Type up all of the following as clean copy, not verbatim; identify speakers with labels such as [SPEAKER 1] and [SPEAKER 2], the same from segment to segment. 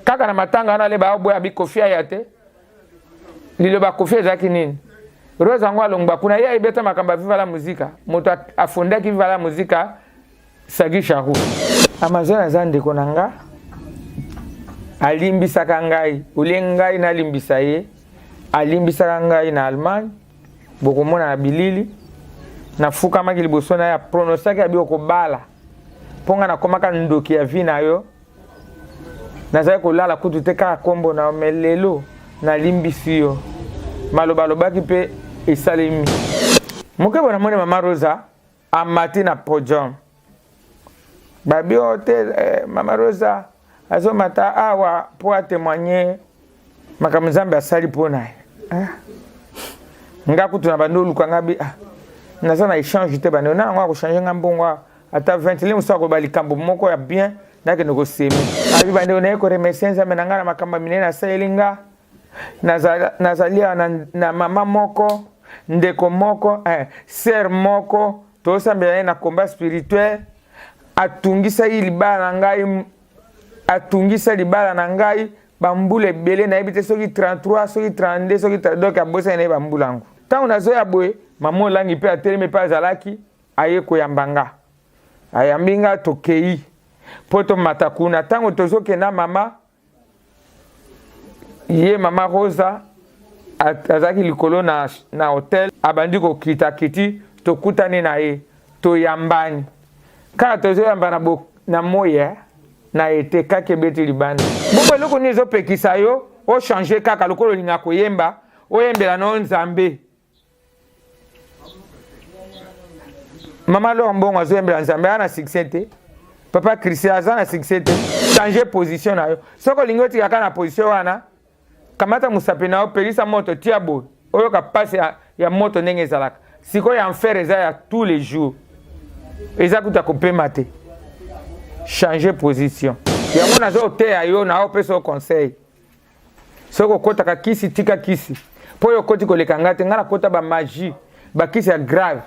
[SPEAKER 1] kaka na matanga na leba oboya bi kofia yate lilo ba kofia zaki nini Rosa ngwa longba kuna ya ibeta makamba viva la muzika moto afondaki viva la muzika Sagi Sharu Amazon zande konanga alimbisaka ngai ulengai na limbisa ye alimbisaka ngai na Allemagne bokomona na bilili na fuka maki liboso na ya pronosaki abi okobala ponga na komaka ndoki ya vina yo nazali kolala kutu te kaka kombo na melelo na limbisi yo maloba lobaki pe esalemi moke bona mone mama Rosa amati na podium babi hotel mama Rosa azo mata awa po a témoigner makambo Nzambe asali pona nga kutu na bando lukanga bi naza na échange te bando na ngwa ko changer ngambongo ata 20 limu sa ko balikambo moko ya bien nake no ko semi abi bando na ko remercier Nzambe na ngala makamba minene na sayelinga nazalia na mama moko ndeko moko sœur moko to sambela na combat spirituel atungisa libala ngai atungisa libala na ngai bambule belé na ebite soki 33 soki 32 soki donc abosa na bambulangu tant on azoya boye mamo langi pe ateleme pa zalaki aye ko yambanga ayambinga tokei poto matakuna tango tozoke na mama ye mama Rosa azaki likolo na hotel abandi ko kita kiti tokutani na ye to yambani ka tozoyamba na moye na ete kake beti libanda bombo loko nizo pekisa yo o changer kaka lokolo linga koyemba o yembela no Nzambe mama lo mbongo azo yembela Nzambe ana succès papa Christian azana succès changer position na yo soko lingoti kaka na position wana kamata musape na o pelisa moto tiabo oyo ka passe ya moto ndenge ezalaka siko ya enfer eza ya tous les jours eza kuta kopema te changer position yango nazo te ayo na opesa au conseil soko kota kisi tika kisi po yo koti koleka ngate ngala kota ba magie ba kisi ya grave.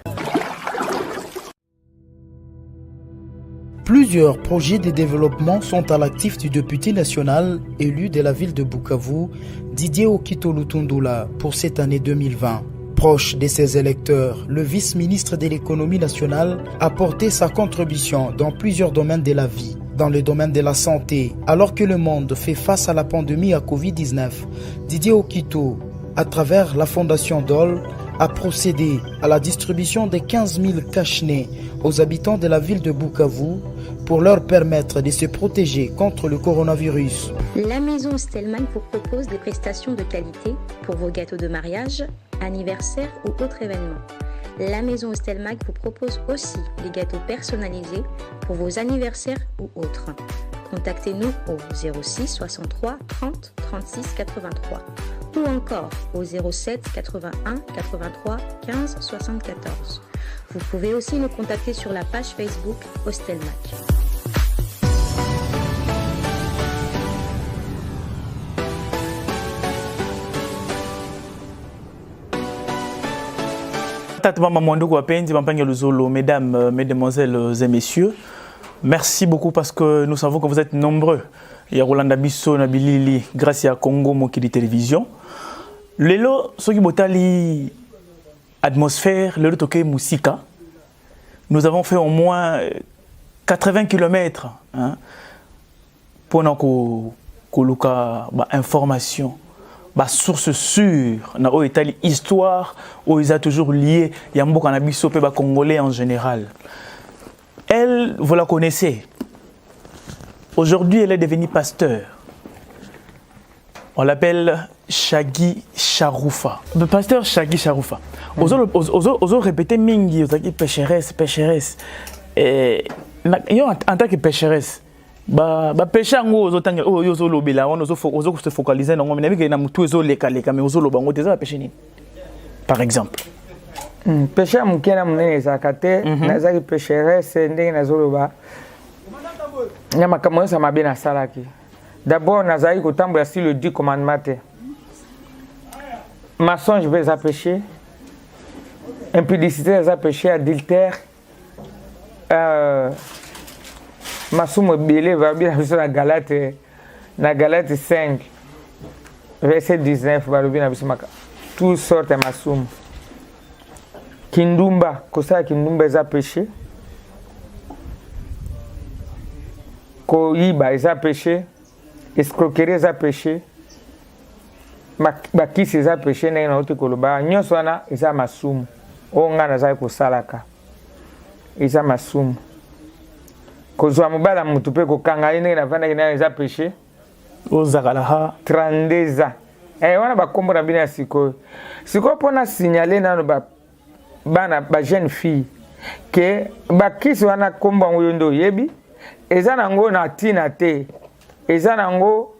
[SPEAKER 2] Plusieurs projets de développement sont à l'actif du député national élu de la ville de Bukavu, Didier Okito Lutundula, pour cette année 2020. Proche de ses électeurs, le vice-ministre de l'économie nationale a porté sa contribution dans plusieurs domaines de la vie. Dans le domaine de la santé, alors que le monde fait face à la pandémie à Covid-19, Didier Okito, à travers la fondation DOL, a procédé à la distribution de 15 000 cache-nez aux habitants de la ville de Bukavu pour leur permettre de se protéger contre le coronavirus.
[SPEAKER 3] La maison Stelmach vous propose des prestations de qualité pour vos gâteaux de mariage, anniversaire ou autres événements. La maison Stelmach vous propose aussi des gâteaux personnalisés pour vos anniversaires ou autres. Contactez-nous au 06 63 30 36 83 ou encore au 07 81 83 15 74. Vous pouvez aussi nous contacter sur la page Facebook Stelmach.
[SPEAKER 4] Mesdames, mesdemoiselles et messieurs, merci beaucoup parce que nous savons que vous êtes nombreux. Il y a Rolanda Bisso, Nabilili, grâce à Congo Mokili Télévision. Lelo, ce qui botali atmosphère, le toke musika. Nous avons fait au moins 80 km pour nous coloquer information. Source sûre, na o etali histoire, o ils a toujours lié, yambo kanabiso pe ba congolais en général. Elle, vous la connaissez. Aujourd'hui, elle est devenue pasteur. On l'appelle Shagi Sharoufa. Le pasteur Shagi Sharoufa. Ozo répéter mingi, ozo pécheresse, pécheresse. Et en tant que pécheresse. Péché ngo ozotanga oyo ozolobela on ozo se focaliser na ngomina bike na mutu ezoleka leka mais ozoloba ngo teza péché nini par exemple
[SPEAKER 1] péché mukena munene zakate nazaki pécheresse ndenge nazoloba nyama kama ça m'a bien salaki d'abord nazaki kotambola sur le 10 commandements mensonge va péché impudicité va péché adultère masumo belé va bien sur la galate na Galate 5 verset 19 balobi na biso maka tout sorte ya masumu. Kindumba, kosala kindumba eza péché. Koyiba eza péché. Escroquerie eza péché. Bakisi eza péché ndenge nauti koloba. Nyonso wana eza masumu. Oyo nga nazali kosalaka. Eza masumu. Kozwa mobala mutu mpe kokanga ye ndenge navandaki nayo eza péché.
[SPEAKER 4] Ozakala ha
[SPEAKER 1] 32 ans. Wana bakombo na bino ya sikoyo. Sikoyo mpona signale nano bana ba jeune fille ke bakisi wana kombo yango yo nde oyebi eza nango na ntina te eza nango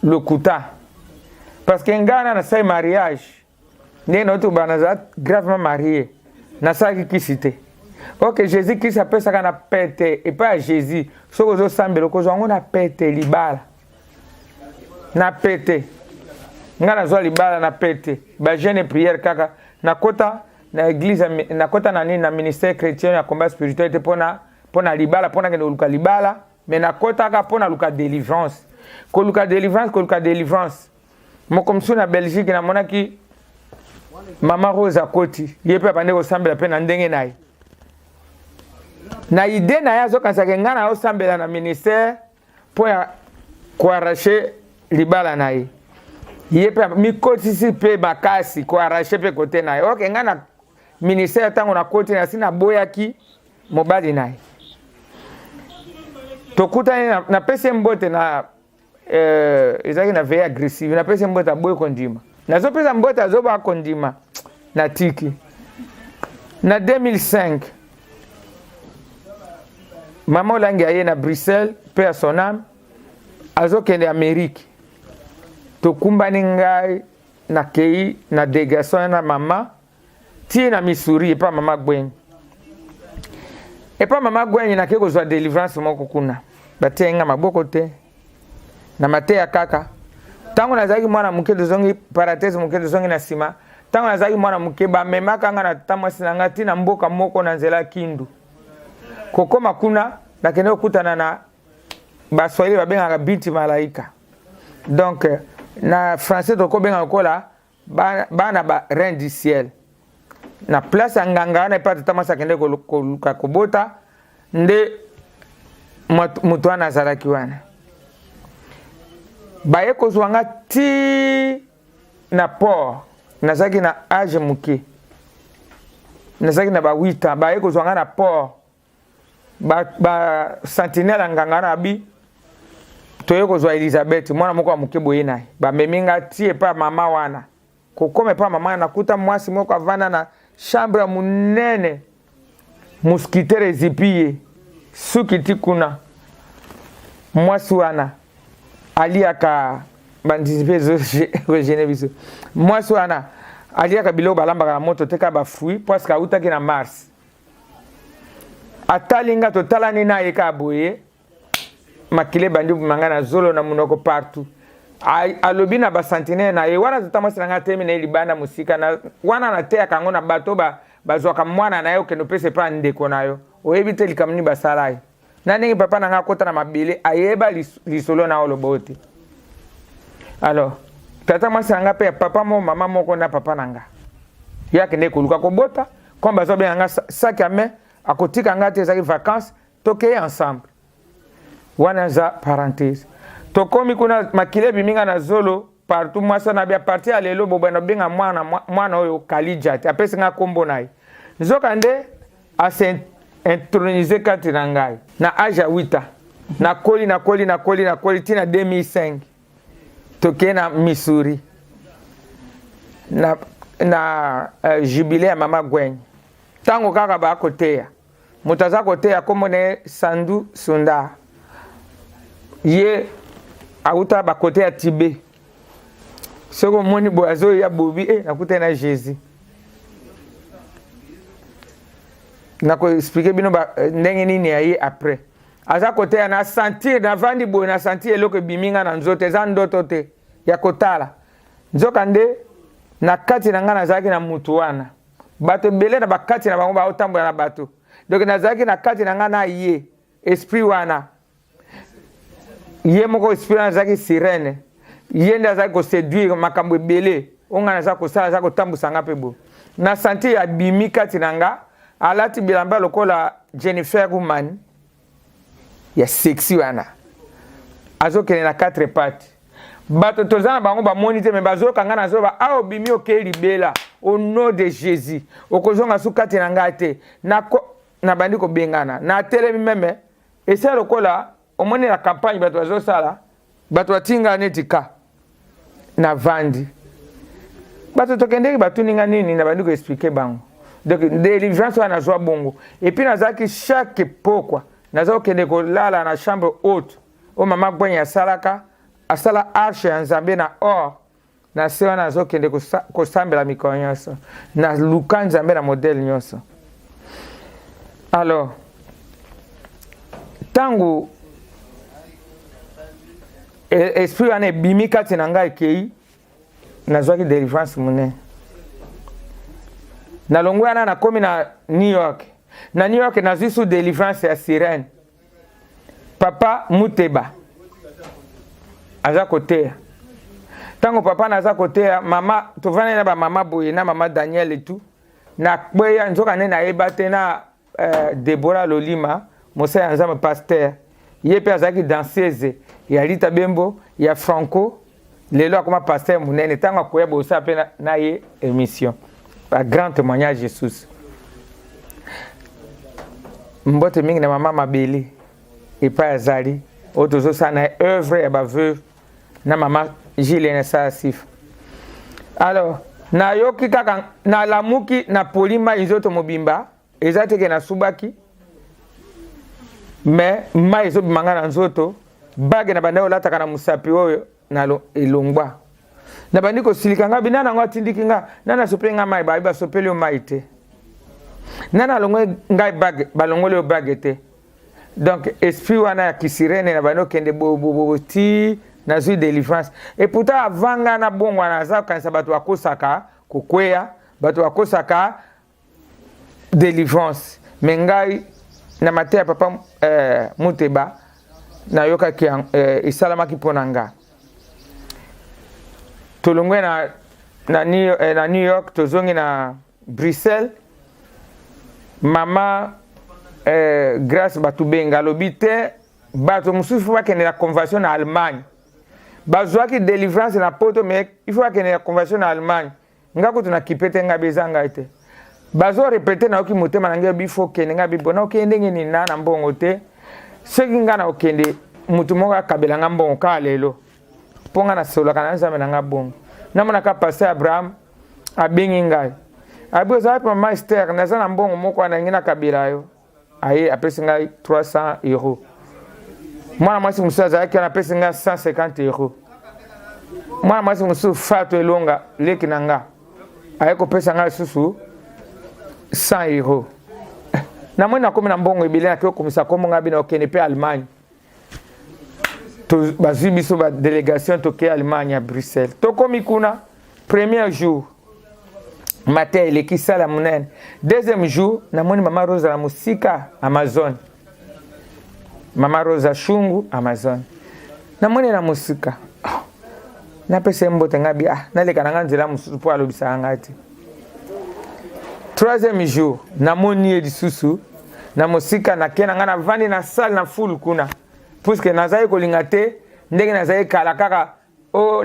[SPEAKER 1] lokuta parce que ngana nasali mariage ndenge nauti kobana naza gravement marié nasalaki kisi te ok jésus kisi apesaka na pete epai ya jésus soki ozosambela okozwa yango na pete libala na pete nga nazwa libala na pete bajeune prière kaka nakota na église nakota na nini na ministère chrétien ya combat spirituel te pona libala pona kende luka libala mais nakota ka pona luka délivrance ko luka délivrance moko msu na Belgique na monaki mama Rose akoti ye pe apande kosambela pe na ndenge naye na idée na ye azokanisaka nga na osambela na ministère mpo ya koarrache libala na ye ye pe mikotisi mpe makasi koarrache mpe kote na ye ok nga na ministère tango na koti na sina boyaki mobali naye tokutani na pese mbote na ezaki na veille agressive na pese mbote aboyi kondima nazopesa mbote azoba kondima na tiki na 2005 mama olangi aye na Bruxelles pe ya son âme azokende Amérique tokumbani ngai na kei na délégation na mama tie na Missouri epa mama Gwenyi epa mama Gwenyi na ke kozwa délivrance moko kuna batie nga maboko te na mateya kaka tango nazalaki mwana moke tozongi parenthèse moke tozongi na nsima tango nazalaki mwana moke bamemaka nga na tata mwasi na nga tina mboka moko na nzela Kindu kokoma kuna nakende kokutana na baswahili babengaka binti malaika donc na français tokobenga lokola bana ba reine du ciel na place ya nganga wana epa tata mwasi akende koluka kobota nde moto wana azalaki wana baye kozwa nga ti na port nazalaki na age moke nazalaki na ba 8 ans baye kozwa nga na port ba sentinelle nganga wana abi toye kozwa Elizabeth mwana moko wa moke boye naye bamemi nga ti epa mama wana kokoma epa mama nakuta mwasi moko avanda na chambre munene mosquitaire ezipie suki ti kuna mwasi wana aliaka bandisipe regene biso mwasi wana aliaka biloko balambaka na moto teka bafruit parce autaki na Mars atali nga totalani na ye ka boye makile bandi manga na zolo na munoko partout alobi na basentinelle na ye wana tata mwasi na nga temi na ye libanda mosika na wana nateyaka yango na bato bazwaka mwana na ye okende opesa epa ndeko na yo oyebi te likambo nini basala ye na ndenge papa na nga akota na mabele ayeba lisolo na oloba ote alors tata mwasi na nga mpe papa mo mama moko na papa na nga ye akende koluka kobota comme bazobenga nga sac à main akotika nga te ezalaki vacances tokeye ensemble wana za parenthèse tokomi kuna makile ebiminga na zolo partout mwasi na bia parti ya lelo bobwena benga mwana oyo Kalija te apesi nga kombo na ye nzoka nde ase intronize kati na ngai na age ya 8 ans nakoli tina 2005 tokeye na Missouri na jubilé ya mama Gwenyi tango kaka bakoteya moto aza koteya kombo na ye Sandu Sunda ye auta bakote ya Tibet soki omoni boye azoya bobi nakuta na Jésus nakoexplike bino ndenge nini ya ye après aza koteya na sentir navandi boye na sentir eloko ebiminga na nzoto eza ndoto te ya kotala nzoka nde na kati na nga nazalaki na mutu wana bato ebele na bakati na bango baotambola na bato donc nazalaki na kati na nga na ye esprit wana ye moko esprit azaki sirène ye nde azaki koséduire makambo ebele onga naza kosala aza kotambusa nga mpe bo na santi abimi kati na nga alati bilamba lokola Jennifer Woman ya sexy wana azokende na 4 pattes bato toza na bango bamoni te me bazokanga na zoba a obimi okei libela au nom de Jésus okozonga su kati na nga te na bandi kobengana na telemi meme esa lokola omoni la campagne bato bazosala bato batinga neti ka na vandi bato tokendeki batuninga nini na bandi koexplike bango donc délivrance wana nazwa bongo et puis nazalaki chaque pokwa naza kokende kolala na chambre haute o mama Gwenye asalaka asala arche ya Nzambe na or na se wana azokende kosambela mikolo nyonso na luka Nzambe na modele nyonso. Alors tangu esprit wana ebimi kati na ngai ekei nazwaki délivrance monene nalongwe wana nakomi na New York. Na New York nazwi su délivrance ya sirène papa Muteba aza koteya tango papa naza koteya mama tovana na ba mama boye na mama Daniel et tout na kweya nzoka ne na yeba te na Deborah Lolima mosa ya Nzambe pasteur ye pe azaki danseuse ya Rita Bembo ya Franco lelo akoma pasteur munene tango koya bosa pe na ye émission un grand témoignage de Jesus mbote mingi na mama Mabeli et pas azali otozo sana œuvre ya baveu na mama Gilles Sasif. Alors na yoki kaka na lamuki na polima izoto mobimba ezateke na subaki mais ma izo bimanga na nzoto bage na banda olata kana musapi oyo na elongwa na bandi ko silikanga binana ngo atindiki nga nana sopenga mai ba sopeli o mai te nana longwe ngai bage balongole o bage te donc esprit wana ya kisirene na bano kende bo ti na zui délivrance et pourtant avanga na bongo na za kanisa bato akosaka kokweya bato akosaka délivrance mengai na matea papa Muteba na yoka ki isalama ki ponanga tolongwe na New York tozongi na Bruxelles mama grâce batu benga lobite bato musufu bakende la convention na Allemagne bazwaki délivrance na poto mais il faut bakende la convention na Allemagne ngako tuna kipete nga bezanga ite bazo répéter na oki motema na ngai bifo kende nga bibona okende ngeni na mbongo te seki nga na okende mutu moko akabela nga mbongo ka lelo ponga na solo kana Nzambe na nga bongo namona ka pasteur Abraham abengi ngai aboza pa master na za mbongo moko na ngina kabila yo aye apesi ngai 300 €. Mwana mwasi musu azalaki anapesi ngai 150 €. Mwana mwasi musu fatu elonga leki na nga aye kopesa ngai susu 100 €. Na mwana komi na mbongo ebele na kio komisa komo ngabi na okene pe Allemagne. To bazwi biso ba délégation toke Allemagne à Bruxelles. To komi kuna premier jour matin eleki sala munene. Deuxième jour namoni mama Rosa la musika Amazon. Mama Rosa Shungu Amazon. Namoni na musika. Na pese mbote ngabi naleka na nganzela mususu po alobisa ngati. Troisième jour namoni edisusu na musika na kena ngana vandi na salle na full kuna. Puisque nazai kolinga te ndenge nazai kala kaka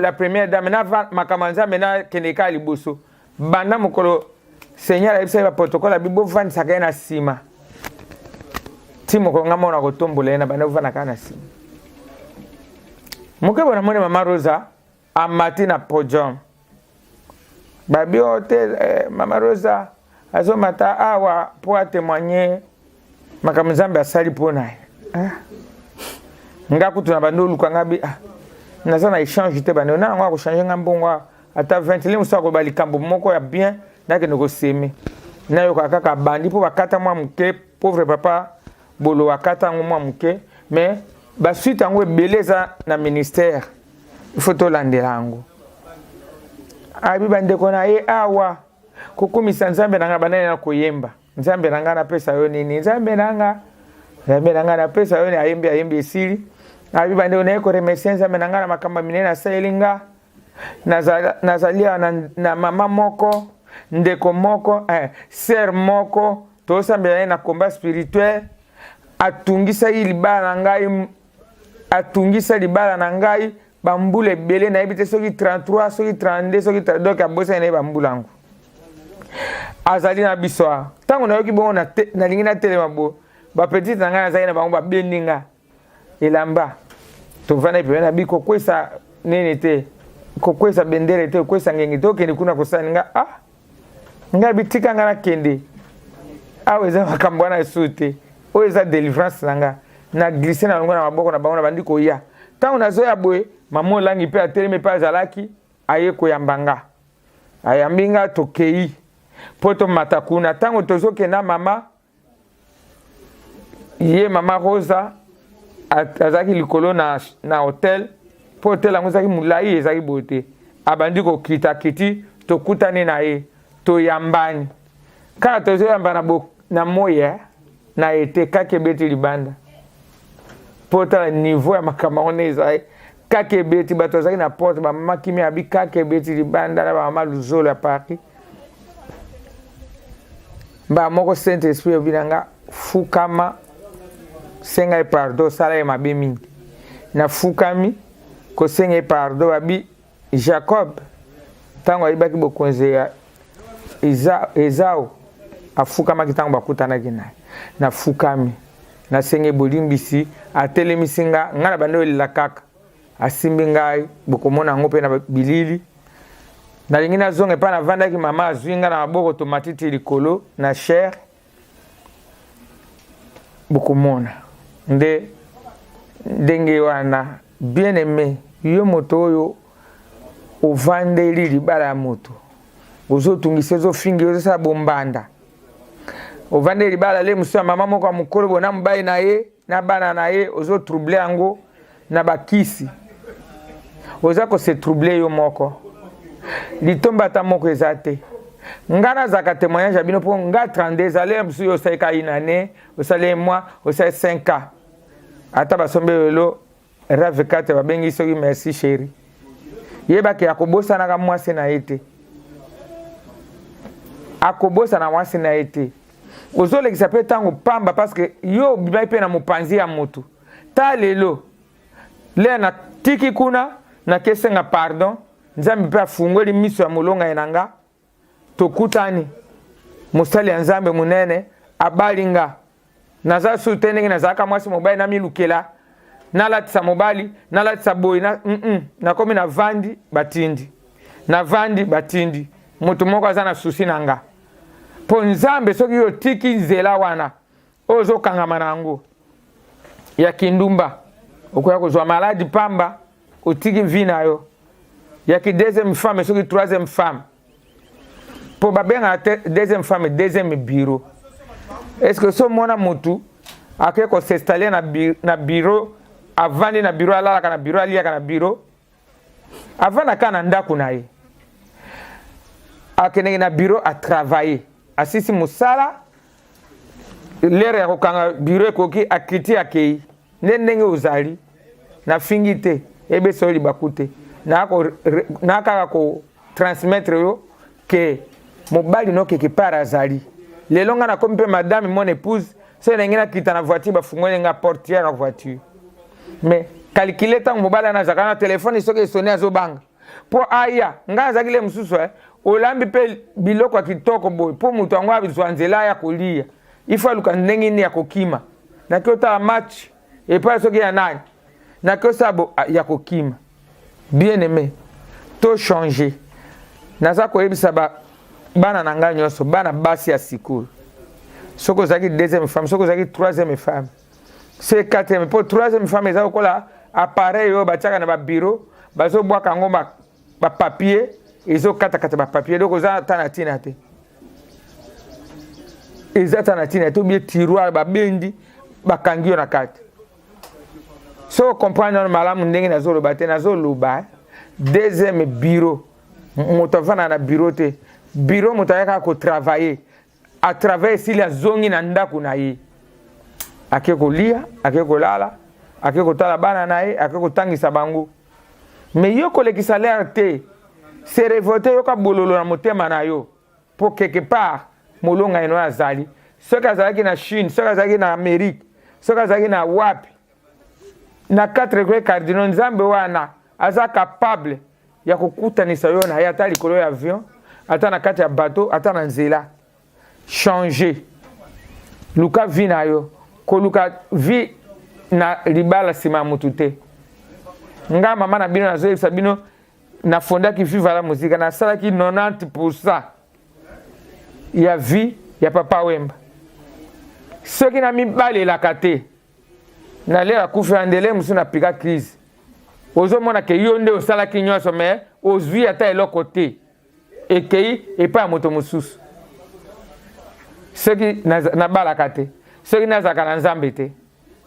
[SPEAKER 1] la première dame na makamanza mena keneka liboso. Banda mokolo Seigneur ebisa ba protocole bibo vandi saka na sima. Timo ko ngamo na kotombola na banda vana kana sima. Mokebo na mone mama Rosa amati na podium. Babi hotel mama Rosa azomata awa pour témoigner makamzambe asali pona. Ngaku tuna bando lukanga bi naza na échange te bando na ngwa ko changer ngambongo ata 20 limu sa ko bali kambo moko ya bien na ke nego seme na yo kaka bandi po bakata mwa muke pauvre papa bolo akata mwa muke mais ba suite ngo beleza na ministère il faut to landelango abi bande ko na awa kukumisa Nzambe nanga banene na koyemba Nzambe nanga na pesa yo nini Nzambe nanga na pesa yo ni ayembe esili abi bande onaye ko remercier nzambe na nga na makambo minene asayelinga nazalia na mama moko ndeko moko sœur moko tosambela ye na combat spirituel atungisa libala na ngai atungisa libala na ngai bambula ebele nayebi te soki 33 soki 32 soki donc abosa na ye bambula yango azali na biso ntango nayoki bongo nalingi natelema bo bapetite na ngai nazali na bango babendi nga elamba tovanda epepe na bi kokwesa nini te kokwesa bendele te kokwesa ngenge te okende kuna kosala nga ngai bitika nga nakende awa eza makambo wana esu te oyo eza délivrance na nga na glisse na longo na maboko na bango na bandi koya ntango nazoya boye mama olangi mpe atelemi mpe azalaki aye koyamba nga ayambi nga tokei mpo tomata kuna ntango tozokenda mama ye mama Rosa azalaki likolo na hotel mpo hotel yango ezalaki molai ezalaki boye te abandi kokitakiti tokutani na ye toyambani kaka tozoyamba na moya na ete kaka ebeti libanda mpo tala niveau ya makambo wana ezali kaka ebeti bato bazalaki na porte bamama kimi abi kaka ebeti libanda na bamama luzolo ya Paris moko Saint Esprit obi na nga fukama senga pardon sala ye mabe mingi na fukami kosenga pardon babi Jacob ntango ayibaki bokonzi ya Esau afukamaki ntango bakutanaki naye na fukami nasenga bolimbisi atelemisi nga ngai na bando elela kaka asimbi ngai bokomona yango mpe na bilili nalingi nazonga epai navandaki mama azwi nga na maboko tomatiti likolo na chair bokomona ndenge wana bien aimé yo moto oyo ovandeli libala ya moto ozotungisa ozofingi ozosala bombanda ovandeli libala le mosu ya mama moko ya mokolo bona mobali na ye na bana na ye ozotrouble yango na bakisi oza kose trouble yo moko litomba ata moko eza te nga nazalaka témoignage ya bino mpo nga 32 ezali mosu yo osalika inane osali moi osali 5 ans ata basombe lelo rave 4 babengi soki merci chéri yebaki akobosanaka mwasi na ye te akobosana mwasi na ye te ozolekisa mpe ntango pamba parceke yo obimaki mpe na mopanzi ya motu ta lelo le na tiki kuna nakesenga pardon nzambe mpe afungoli miso ya molonga ye na nga tokutani mosali ya nzambe monene abali nga naza su te ndenge nazalaka mwasi mobali namilukela nalatisa mobali nalatisa boyi nakomi navandi batindi navandi batindi moto moko aza na susi na nga mpo nzambe soki yo tiki nzela wana oyo ozokangama na yango ya kindumba okoya kozwa maladi pamba otiki vi na yo yaki deuxième femme soki troisième femme mpo babengaka te deuxième femme deuxième bureau est-ce que so mona motu ake kosestalle na bureau avandi na bureau alalaka na bureau aliaka na bureau avandaka na ndako na ye akendeki na bureau atravaille asisi mosala lere ya kokanga bureau ekoki akiti akei nde ndenge ozali nafingi te ebesi oyo libaku te nakaka kotransmettre yo ke mobali nokeke para azali lelo nga nakomi mpe madame mon épouse so ndenge nakita na voiture bafungoli nga portière ya voiture mais calcule ntango mobali ana azalaka na telefone soki esoni azobanga mpo aya nga azalaki le mosusu olambi mpe biloko ya kitoko boye mpo moto yango azwa nzela ya kolia ifo aluka ndenge nini ya kokima naki otala match epai soki ya nani naki osala ya kokima bien aimé to changer naza koyebisa bana na ngai nyonso bana basi ya sikulu soki ozalaki deuxième femme soki ozalaki troisième femme c'est quatrième mpo troisième femme eza kokola appareil oyo batiaka na babureau bazobwaka yango bapapier ezokatakata bapapier donc oza ata na ntina te eza ata na ntina te obie tiroir babendi bakangi yo na kati so comprendre nano malamu ndenge nazoloba te nazoloba deuxième bureau moto avanda na bureau te bureau moto ayaka kotravaille atravaille esili azongi na ndako na ye ake kolia ake kolala ake kotala bana na ye ake kotangisa bango mais yo kolekisa l'air te se révolter yo ka bololo na motema na yo pour quelque part molonga eno azali soki azalaki na Chine soki azalaki na Amérique soki azalaki na wapi na 4 grands cardinaux nzambe wana aza capable ya kokutanisa yo na ye ata likolo ya avion ata na kati ya bateau ata na nzela changer luka vi na yo koluka vi na libala nsima ya mutu te nga mama na bino nazoyebisa bino nafondaki Viva la Musique nasalaki 90% ya vie ya Papa Wemba soki na mibalelaka te nalela kufa andele musu na pika crise ozomona ke yo nde osalaki nyonso me ozwi ata eloko te ekei epai ya moto mosusu soki nabalaka te soki nazalaka na nzambe te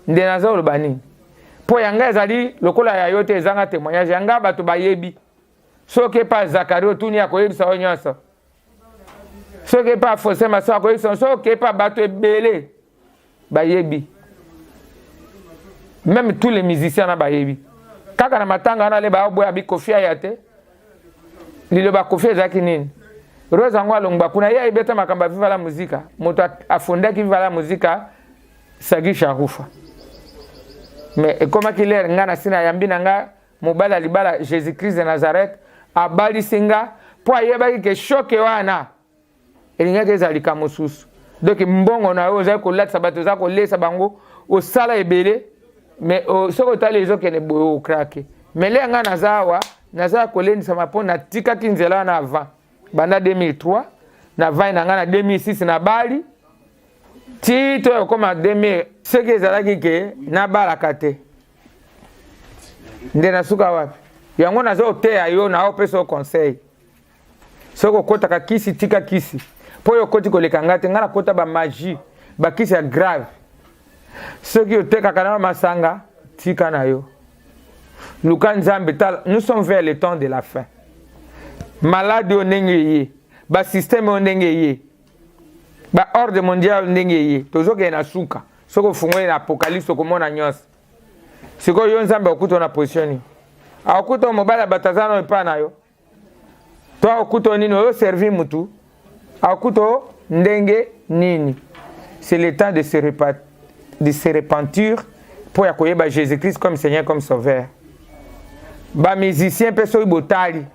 [SPEAKER 1] nde nazoloba nini mpo yanga ezali lokola ya yo te ezanga témoignage yanga bato bayebi soki epa Zakari otuni akoyebisa yo nyonso soki epa Fose Maso akoyebisa soki epa bato ebele bayebi même tous les musiciens na bayebi kaka na matanga wana le baoboya bikofi aya te liloba kofi ezalaki nini Rose yango alongba kuna ye ayebeta makambo ya Viva la Musique moto afondaki Viva la Musique Sagi Sharufa mais ekomaki lere nga na sina yambi na nga mobali ya libala Jésus-Christ de Nazareth abalisi nga mpo ayebaki ke shoke wana elingaki ezalika mosusu donc mbongo na yo ozali kolatisa bato oza kolesa bango osala ebele mais soki otali ezokende boye okrake mais le nga naza awa naza kolendisama mpo natikaki nzela wana avant banda 2003 na vai na nga na 2006 na bali ti to ekoma 2000 soki ezalaki ke nabalaka te nde nasuka wapi yango naza oteya yo na opesa yo conseil soki okotaka kisi tika kisi mpo yo okoti koleka nga te nga nakota bamagie bakisi ya grave soki otekaka na masanga tika na yo luka nzambe tala nous sommes vers le temps de la fin malade o ndenge ye basysteme o ndenge ye baordre mondial ndenge ye tozokende na suka soki ofungoli na apocalypse okomona nyonso sikoyo yo nzambe okuta na position nini akuta mobali ya bato aza no epai na yo to akuta nini oyo servi mutu akuta ndenge nini c'est le temps de se repentir pour ya koyeba Jésus-Christ comme Seigneur comme Sauveur ba musicien mpe soki botali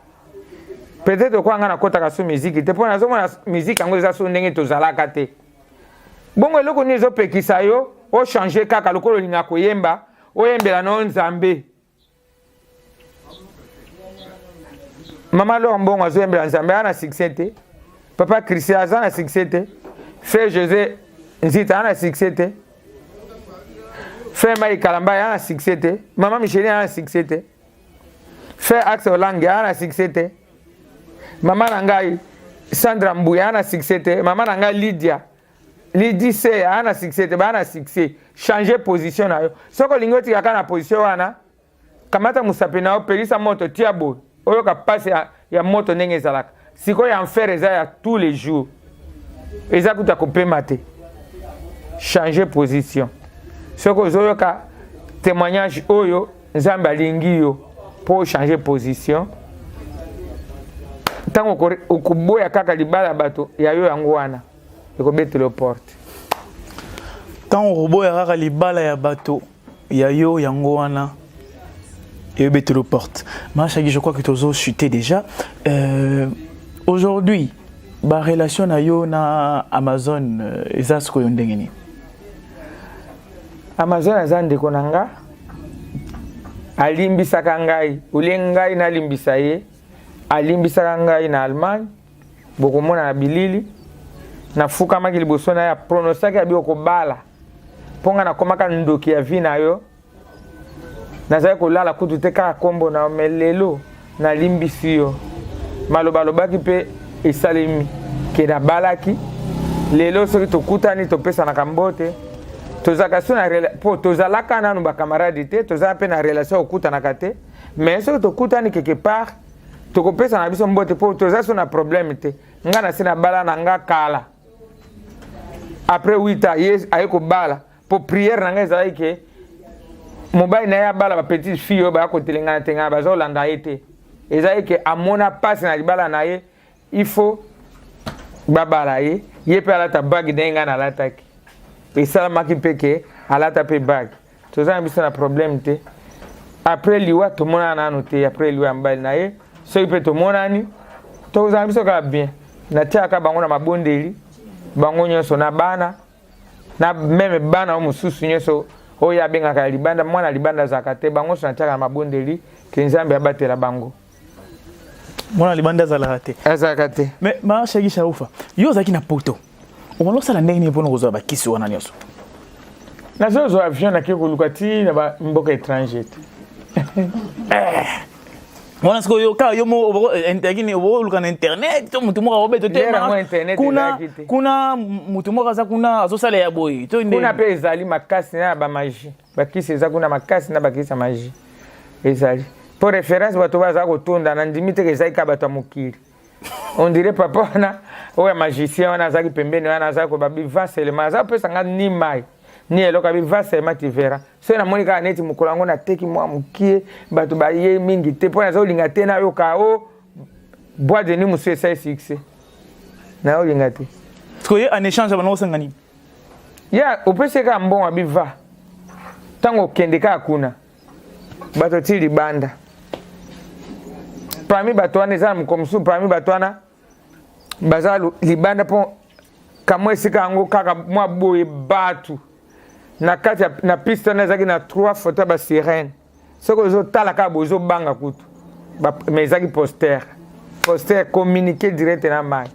[SPEAKER 1] peut-être kwa nga nakotaka so musique te mpo nazomona musique yango eza so ndenge tozalaka te bongo eloko nini ezopekisa yo ochange kaka lokolo olinga koyemba oyembela no nzambe mama lor mbongo azoyembela nzambe ana succès te papa Christian aza na succès te frère José Nzita ana succès te frère Maï Kalamba ana succès te mama Micheline ana succès te frère Axel Olange ana succès te mama na ngai Sandra Mbuya ana succès te mama na ngai Lydie C ana succès te bana succès changer position na yo soko lingo tika na position wana kamata musape na opelisa moto tiabo oyo ka passe ya moto ndenge ezalaka siko ya enfer eza ya tous les jours eza kuta kopema te changer position soko ozoyoka témoignage oyo nzambe alingi yo pour changer position tango okuboya kaka libala bato ya yo yango wana ekobetela porte
[SPEAKER 4] tango okoboya kaka libala ya bato ya yo yango wana ekobetela porte Machagi, je crois que tu as chuté déjà aujourd'hui ba relation na yo na Amazon eza sikoyo ndenge nini
[SPEAKER 1] Amazon aza ndeko na nga alimbisaka ngai olie ngai nalimbisa ye alimbisaka ngai na Allemagne bokomona na bilili nafukamaki liboso na ya pronosaki ya biokobala mponga nakomaka ndoki ya vi na yo nazali kolala kutu te kaka kombo na me lelo nalimbisi yo malobalobaki mpe esalemi ke nabalaki lelo soki tokutani topesanaka mbote tozalaka so na po tozalaka nanu bakamaradi te tozala mpe na relation okutanaka te mais soki tokutani quelque part tokopesa na biso mbote po toza so na problème te nga na se na bala na nga kala après 8 ans ye aye kobala po prière na nga ezalaki ke mobile na ya bala ba petite fille ba ko telenga tenga ba zo landa été ezali que amona passe na libala na ye il faut babala ye pe alata bag denga na lataki et ça maki peke alata pe bag to za mbisa na problème te après liwa to mona na noté après liwa mbali na ye so ipe to mona ni to za mbisa ka bien na tiaka bango na mabondeli bango nyonso na bana na meme bana omususu nyonso oya benga ka libanda mwana libanda zakate bango so na tiaka na mabondeli kinzambe abatela bango
[SPEAKER 4] mwana libanda zakate mais ma shagi shaufa yo zaki na poto on sala ndenge mpono kozo ba kisi wana nyonso
[SPEAKER 1] na zo avion na kiko lukati na ba mboka étranger
[SPEAKER 4] mwana siko yo ka yo mo intergini wo luka na internet to mutu mo obeto te kuna mutu mo kaza kuna azosala ya boy to
[SPEAKER 1] inde kuna pe ezali makasi na ba magie bakisi eza kuna makasi na bakisi magie ezali pour référence bato baza kotonda na ndimi te ezali ka bato mokili on dirait papa na oya magicien wana azaki pembeni wana azaki ko babi vaselement za pesa nga ni mai ni eloka bi vaselement tu verras so na monika neti mukolango na teki mwa mukie bato ba ye mingi te pona zo linga te na yo ka o bois de nuit musu esa succès na o linga te
[SPEAKER 4] ko ye en échange bana osangani
[SPEAKER 1] ya opese ka mbongo biva tango kende ka kuna bato ti libanda parmi bato wana eza mukomsu parmi bato wana baza libanda po kamwe esika yango kaka mwa boye batu na kati na piste wana ezaki na 3 photo ba sirène soki ozotala kaka boye ozobanga kutu mais ezaki poster communiqué direct na mai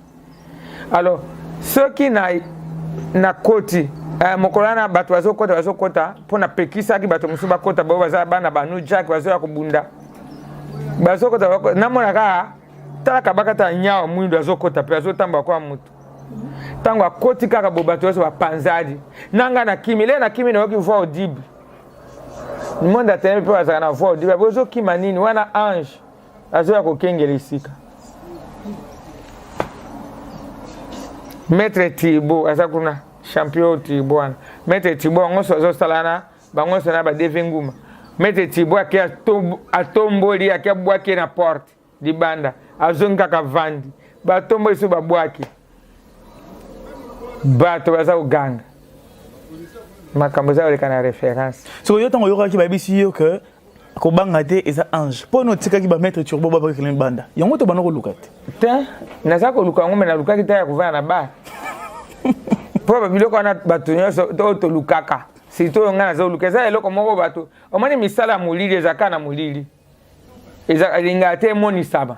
[SPEAKER 1] alors soki na koti mokolo wana bato bazokota mpo na pekisaki bato mosusu bakota bao baza bana banu jack bazoya kobunda bazokota namona kaka talaka bakata nyao mwindo azokota mpe azotamba kwa mutu tango akoti kaka bo bato nyonso bapanzadi nanga na kimi le na kimi nayoki voix audible monde atene mpe bazalaka na voix audible bozokima nini wana ange azoya kokengela esika maître Thibaut aza kuna champion Thibaut wana maître Thibaut bango so azosala na bango nyonso na badeve nguma maître Thibaut ake atomboli ake abwaki na porte libanda azongi kaka vandi batomboli so babwaki bato baza uganga makambo za oleka na référence
[SPEAKER 4] so yo tango yoka ki babisi yo que ko banga te eza ange po no tika ki ba maître Turbo baba keleng banda yango to bana ko lukate
[SPEAKER 1] te naza ko luka ngome na lukaki te ya kuvana na ba po babiloko wana bato nyonso to lukaka sito yo ngana zo lukeza eloko moko bato omani misala mulili ezaka na mulili eza linga te moni saba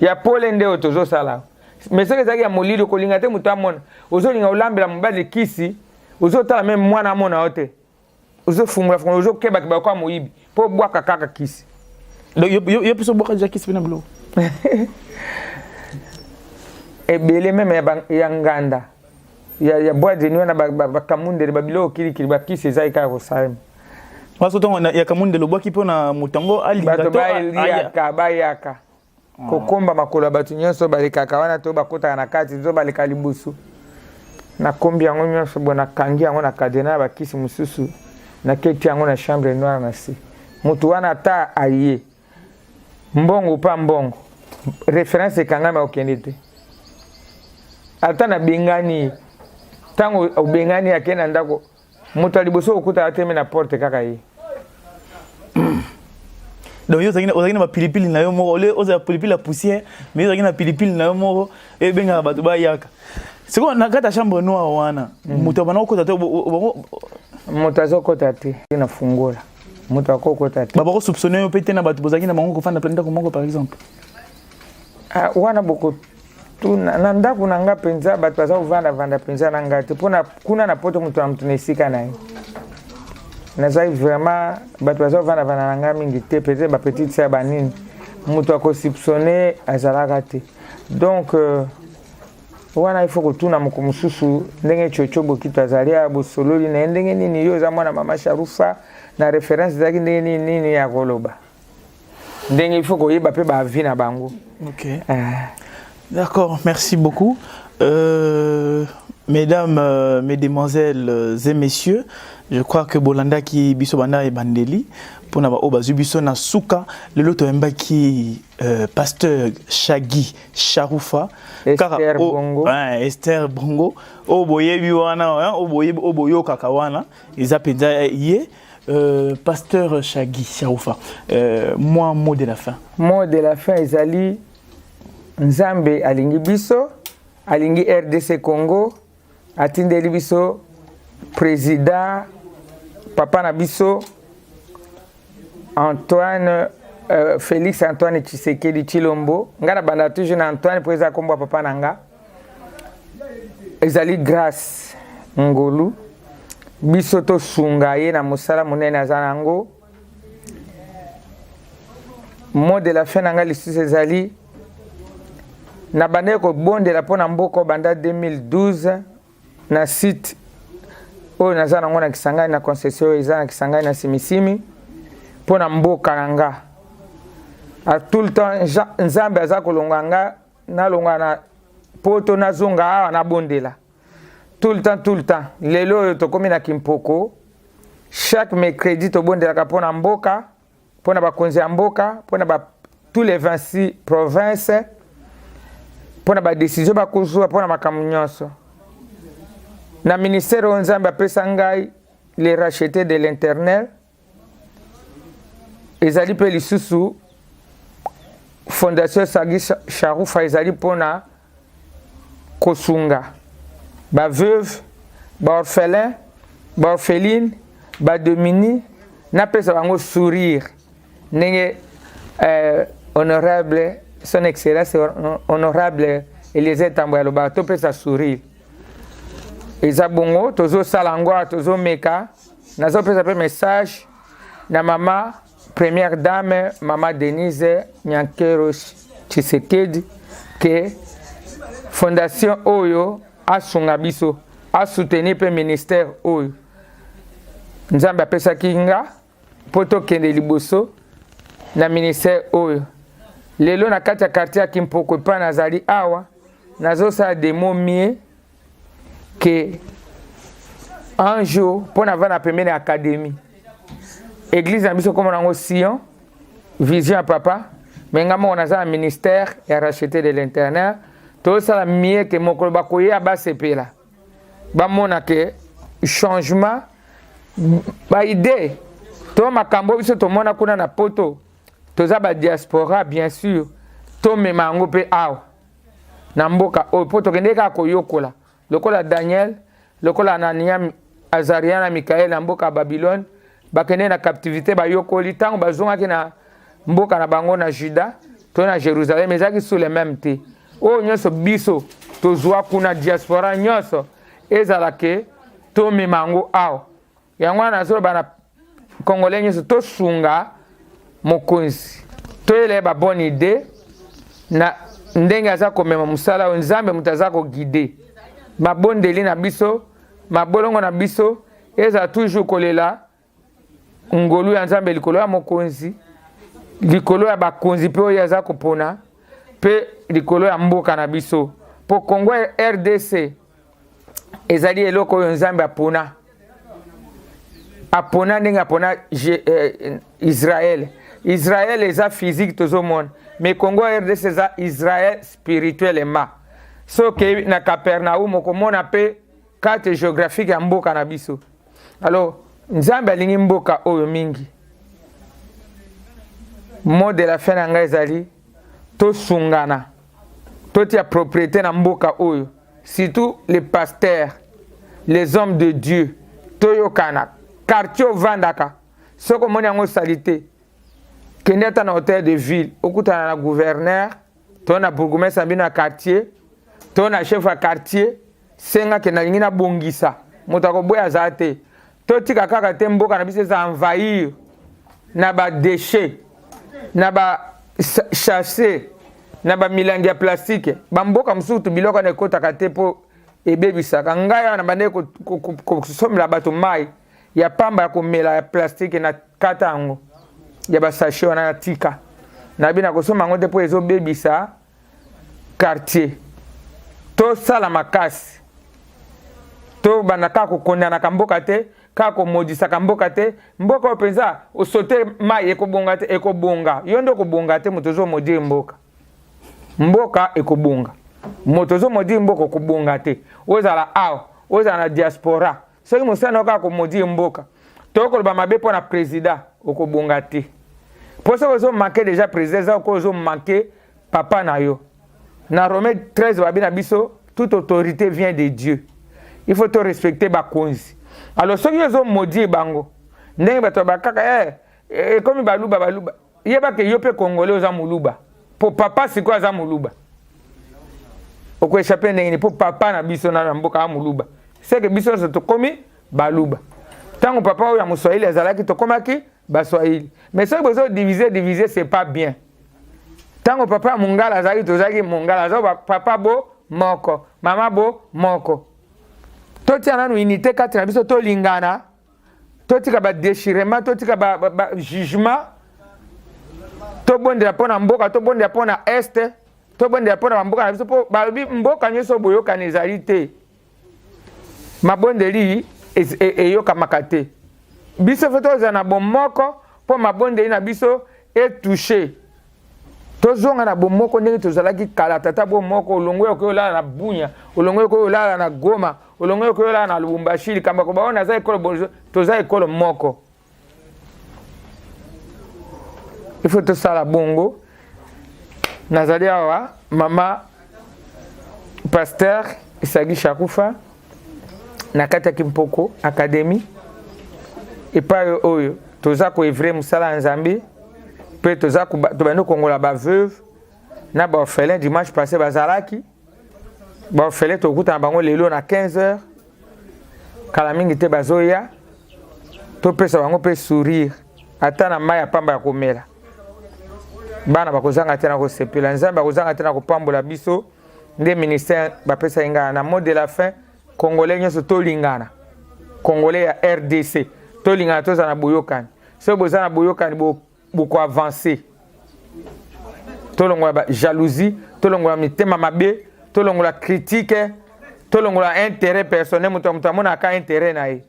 [SPEAKER 1] ya pole nde otozo sala mais ce que ça qui a molili ko linga te mutu amona ozolinga olambela mobali kisi ozotala même mwana amona ote ozofungula fungula ozokeba kiba kwa moyibi po bwaka kaka kisi
[SPEAKER 4] yo piso bwaka ja kisi bina blo
[SPEAKER 1] ebele même ya nganda ya bois de nuit na ba kamundele babilo kilikili ba kisi ezai ka ko saima
[SPEAKER 4] waso tongo ya kamundele bwaki po na mutango aligato
[SPEAKER 1] bayaka kokomba makolo bato nyonso balekaka wana to bakotaka na kati zo baleka libusu na kombi yango nyonso bona kangi yango na kadena bakisi mususu na keti yango na chambre noire na si mutu wana ata aye mbongo pa mbongo référence ekangami okende te ata na bengani tango obengani akenda ndako mutu alibusu okuta ateme na porte kaka ye
[SPEAKER 4] donc yo zangina ba pilipili na yo moko ole oza pilipili la poussière mais yo zangina pilipili na yo moko e benga bato ba yaka siko na kata chambre noire wana muto bana okota te
[SPEAKER 1] muto azokota te na fungola muto akokota te
[SPEAKER 4] baba ko soupçonner yo pete na bato bozangina bango ko fanda planta ko moko par exemple
[SPEAKER 1] wana boko tu na ndako na nga penza bato baza vanda penza na ngate pona kuna na poto muto na muto nesika na ye nazai vraiment bato baza vanda na nga mingi te peut-être ba petite sœur banini muto akosipsone azalaka te donc wana il faut que tuna moko mususu ndenge chocho bokito azali ya bosololi na ndenge nini yo za mwana mama Sharufa na référence zaki ndenge nini ya koloba ndenge il faut que yeba pe ba vie na bango.
[SPEAKER 4] OK. D'accord, merci beaucoup. Mesdames, mesdemoiselles et messieurs, je crois que Bolanda qui bisobanda et bandeli pour n'avoir obazu biso na souka le loto qui pasteur Shagi Sharoufa
[SPEAKER 1] Esther Bongo
[SPEAKER 4] Esther Bongo oboye biwana oboyo kakawana izapenda yé pasteur Shagi Sharoufa moi mot de la fin.
[SPEAKER 1] Mot de la fin ezali Nzambe alingi biso alingi RDC Congo atindeli biso président papa na biso Antoine Félix Antoine Tshisekedi Tshilombo ngana banda toujours na Antoine pour eza kombo papa nanga ezali grâce ngolu biso to sunga ye na mosala monene azanango. Mot de la fin nanga lisusu ezali na bande ko bondela pona mboko banda 2012 na site oyo naza nango na Kisangani na concession eza na Kisangani na Simisimi pona mboka nanga a tout le temps Nzambe aza kolonga nga na longa na poto na zonga awa na bondela tout le temps lelo oyo tokomi na Kimpoko chaque mercredi to bondela pona mboka pona bakonzi ya mboka pona ba tous les 26 provinces pona ba décision ba kozwa pona makamu nyonso na ministère o Nzambe apesa ngai les rachetés de l'internel ezali pe lisusu fondation Shagi Sharoufa ezali pona kosunga ba veuve ba orphelin ba orpheline ba domini na pesa bango sourire ndenge honorable son excellence honorable Eliezer Tambo ya loba to pesa sourire eza bongo tozo salangwa tozo meka nazo pesa pe message na mama première dame mama Denise Nyankero Tshisekedi que fondation oyo asunga biso a soutenir pe ministère oyo Nzambe apesa kinga poto kende liboso na ministère oyo lelo na kati ya quartier Kimpoko pa nazali awa nazo sa demo mie que un jour pour avoir la première académie église na biso comme nango Sion vision à papa mais ngamo on a un ministère et racheté de l'internat tout ça la mieux que mokolo bakoya ba sepela ba mona que changement ba idée to makambo biso to mona kuna na poto toza ba diaspora bien sûr to memango pe awa na mboka o poto kende ka koyokola lokola Daniel lokola Anania Azariana Mikael na mboka Babylone bakende na captivité bayokoli tango bazongaki na mboka na bango na Juda to na Jérusalem ezaki sous les mêmes te o nyonso biso tozwa kuna diaspora nyonso ezala ke to mimango awa yango na zo bana congolais nyonso to sunga mokonzi to ele ba bonne idée na ndenge aza komema musala o Nzambe mutaza ko guider mabondeli na biso mabolongo na biso eza toujours kolela ngolu ya Nzambe likolo ya mokonzi likolo ya bakonzi pe oyo aza kopona pe likolo ya mboka na biso po Congo RDC ezali eloko oyo Nzambe apona ndenge apona Israël eza physique tozomona mais Congo RDC eza Israël spirituellement soki na Capernaum okomona pe carte géographique ya mboka na biso alors Nzambe alingi mboka oyo mingi. Mot de la fin na ngai ezali to sungana to tia propriété na mboka oyo surtout les pasteurs les hommes de Dieu to yokana quartier vandaka soko moni yango salité kende ata na hôtel de ville okutana na gouverneur to na bourgmestre bino na quartier to na chef ya quartier senga ke na lingi na bongisa moto akoboya za te to tika kaka te mboka na biso za envahir na ba déchets na ba chasser na ba milangi ya plastique ba mboka musutu biloko na ekotaka te po ebebisaka ngai na bande ko somela bato mai ya pamba ya komela ya plastique na kata yango ya ba sachet wana tika na bina kosoma ngo te po ezobebisa quartier to sala makasi to banaka ko kondana kamboka te ka ko modisa kamboka te mboka openza osote mai ekobonga te ekobonga yondo ko bonga te motozo modi mboka mboka ekobonga motozo modi mboka ko bonga te ozala aw ozala na diaspora soki mosana ka ko modi mboka to ko ba mabe pona président okobonga te pour ça ozo manquer déjà président ko ozo manquer papa na yo na Romains 13 babina biso toute autorité vient de Dieu. Il faut te respecter bakonzi. Alors ceux qui ont maudit bango, ndenge bato bakaka comme baluba yeba ke yope congolais oza muluba. Pour papa c'est quoi za muluba? Oko échapper ndenge pour papa na biso na mboka muluba. C'est que biso se to komi baluba. Tant papa ya muswahili azalaki to komaki baswahili. Mais ceux qui ont diviser c'est pas bien. Tant papa mungala azali to zaki mungala zo papa bo moko, mama bo moko. Toti ananu unité kati na biso to lingana. Toti ka ba déchirement, toti ka ba jugement. To bonde la pona mboka, to bonde la pona est, to bonde la pona mboka na biso po ba mboka nyoso boyoka nezalité. Mabondeli eyoka makate. Biso foto za na bomoko po mabondeli na biso est touché. Tozonga na bomoko ndenge tozalaki kala tata bomoko olongo okoyola na Bunya olongo okoyola na Goma olongo okoyola na Lubumbashi kamba ko baona za ekolo bonjo toza ekolo moko. Il faut tout ça la bongo nazali awa mama pasteur Isagi Shakufa na kata Kimpoko Academy et pa oyo toza ko evre musala nzambi. Pe toza tobando kongola ba veuve na ba orphelin dimanche passé bazalaki ba orphelin to kuta bango lelo na 15h kala mingi te bazoya to pesa bango pe sourire ata na maya pamba ya komela bana bakozanga tena ko sepela nzambe bakozanga tena ko pambola biso nde ministère ba pesa ingana na mot de la fin congolais nyoso to lingana congolais ya RDC to lingana to za na boyokani so bozana boyokani beaucoup avancé. Tout le monde a jalousie, tout le monde a mitema mabe, tout le monde a critique, tout le monde a intérêt personnel, tout le monde a intérêt nae.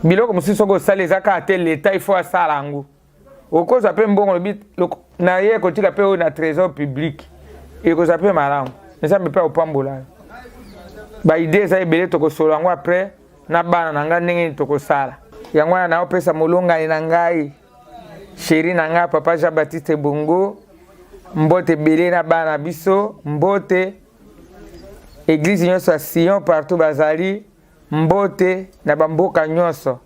[SPEAKER 1] Bilo comme si soko sale zaka atel l'état il faut ça lango. Au cause appelle bon le bit na ye ko tika pe na trésor public. Et ko s'appelle malam. Mais ça me pas au pambola. Ba idée ça ebele to ko solango après na bana nanga ndenge to ko sala. Yango na opesa molonga ina ngai. Chéri nanga papa Jean-Baptiste Bongo mbote belé na bana biso mbote église nyonso à Sion partout bazali mbote na bamboka nyonso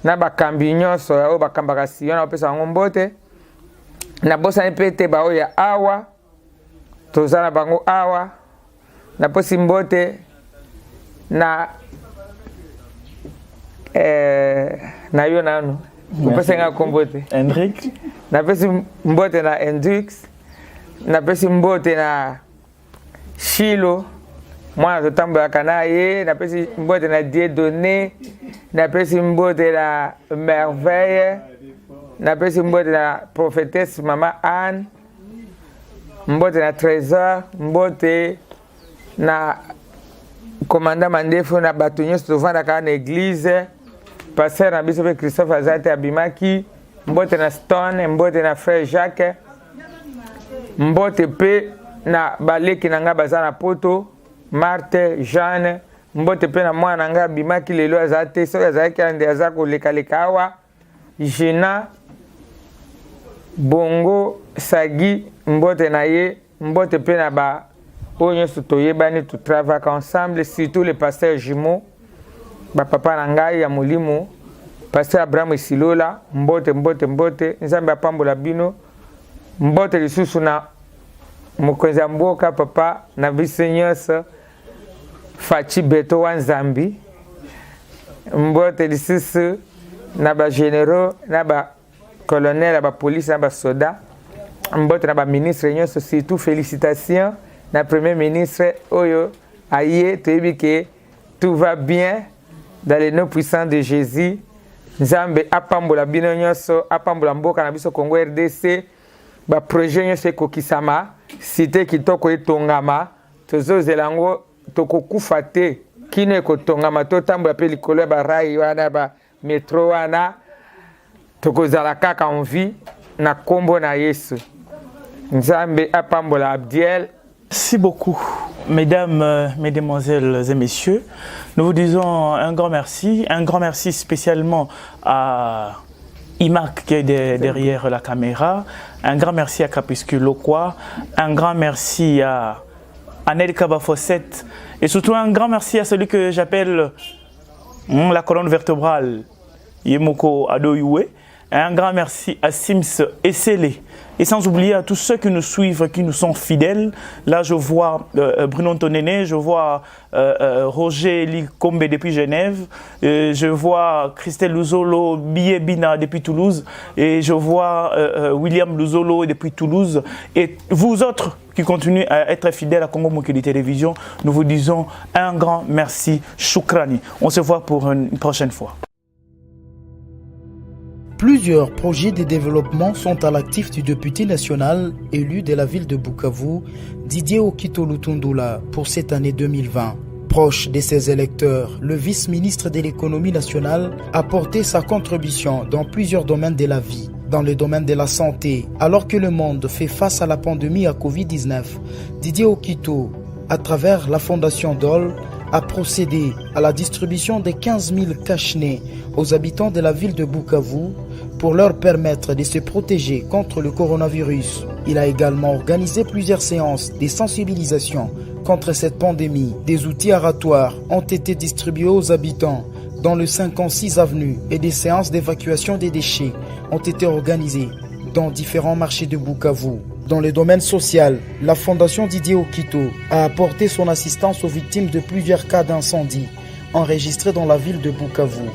[SPEAKER 1] na bakambi nyonso ya o bakambaka Sion na opesa bango mbote na bosa pete ba oya awa tozana bango awa na posi mbote na na yo nanu Kupesa kombote
[SPEAKER 4] Hendrik
[SPEAKER 1] na pesi mbote na Hendrix na pesi mbote na Shilo mwana totambola kana ye na pesi mbote na Dieudonné na pesi mbote na Merveille na pesi mbote na prophétesse Mama Anne mbote na Trésor mbote na commandant Mandefo na bato nyonso tovandaka na église pasteur na biso pe Christophe Azate abimaki mbote na Stone mbote na frère Jacques mbote pe na baleki nanga baza na poto Marthe Jeanne mbote pe na mwana nanga abimaki lelo azate so azaki ande azako leka awa Jina Bongo Sagi mbote na ye mbote pe na ba oyo toyebani tu travaille ensemble surtout les pasteurs jumeaux ba papa na ngai ya molimo pasteur Abraham Silola mbote nzambe apambola bino mbote lisusu na mokonzi ya mboka papa na biso nyonso Fachi Beto wa Nzambi mbote lisusu na ba généraux na ba colonel na ba police na ba soda mbote na ba ministre nyonso surtout félicitations na premier ministre oyo aye toyebi ke tout va bien dans le nom puissant de Jésus. Nzambe apambola bino nyonso apambola mboka na biso Congo RDC ba projet nyonso ekokisama cité kitoko etongama tozozelango tokokufa te kino ekotongama totambola mpe likolo ya barai wana bametro wana tokozala kaka en vie na kombo na Yesu. Nzambe apambola Abdiel.
[SPEAKER 4] Merci beaucoup, mesdames, mesdemoiselles et messieurs. Nous vous disons un grand merci spécialement à Imak qui est derrière la caméra, un grand merci à Crépuscule Lokwa, un grand merci à Anel Kabafossette et surtout un grand merci à celui que j'appelle la colonne vertébrale, Yemoko Adoyoué. Un grand merci à Sims Essele. Et sans oublier à tous ceux qui nous suivent, qui nous sont fidèles. Là, je vois Bruno Tonene, je vois Roger Likombe depuis Genève, je vois Christelle Luzolo Biebina depuis Toulouse, et je vois William Luzolo depuis Toulouse. Et vous autres qui continuez à être fidèles à Congo Mokili Télévision, nous vous disons un grand merci. Choukrani. On se voit pour une prochaine fois.
[SPEAKER 2] Plusieurs projets de développement sont à l'actif du député national élu de la ville de Bukavu, Didier Okito Lutundula, pour cette année 2020. Proche de ses électeurs, le vice-ministre de l'économie nationale a porté sa contribution dans plusieurs domaines de la vie. Dans le domaine de la santé, alors que le monde fait face à la pandémie à Covid-19, Didier Okito, à travers la fondation DOL, a procédé à la distribution de 15 000 cache-nez aux habitants de la ville de Bukavu pour leur permettre de se protéger contre le coronavirus. Il a également organisé plusieurs séances de sensibilisation contre cette pandémie. Des outils aratoires ont été distribués aux habitants dans le 56 avenue et des séances d'évacuation des déchets ont été organisées dans différents marchés de Bukavu. Dans le domaine social, la Fondation Didier Okito a apporté son assistance aux victimes de plusieurs cas d'incendie enregistrés dans la ville de Bukavu.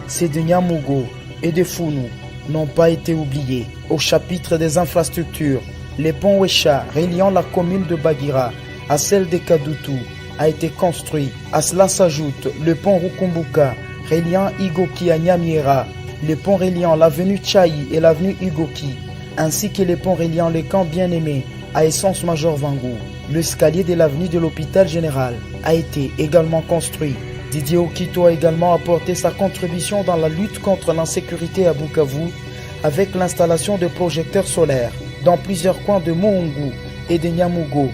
[SPEAKER 2] Ces de Nyamugo et de Founou n'ont pas été oubliés. Au chapitre des infrastructures, le pont Wecha reliant la commune de Bagira à celle de Kadutu a été construit. À cela s'ajoute le pont Rukumbuka reliant Igoki à Nyamiera, le pont reliant l'avenue Tchaï et l'avenue Igoki, ainsi que les ponts reliant le camp Bien-Aimé à Essence-Major Vangou. L'escalier de l'avenue de l'hôpital général a été également construit. Didier Okito a également apporté sa contribution dans la lutte contre l'insécurité à Bukavu avec l'installation de projecteurs solaires dans plusieurs coins de Mohungu et de Nyamugo,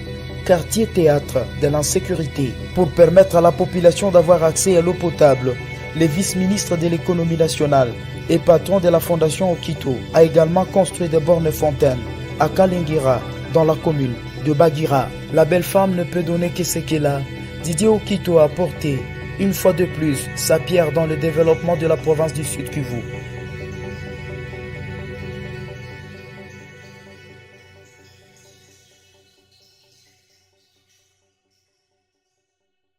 [SPEAKER 2] quartier théâtre de l'insécurité, pour permettre à la population d'avoir accès à l'eau potable. Le vice-ministre de l'économie nationale et patron de la fondation Okito a également construit des bornes fontaines à Kalingira, dans la commune de Bagira. La belle femme ne peut donner que ce qu'elle a. Didier Okito a apporté une fois de plus sa pierre dans le développement de la province du Sud Kivu.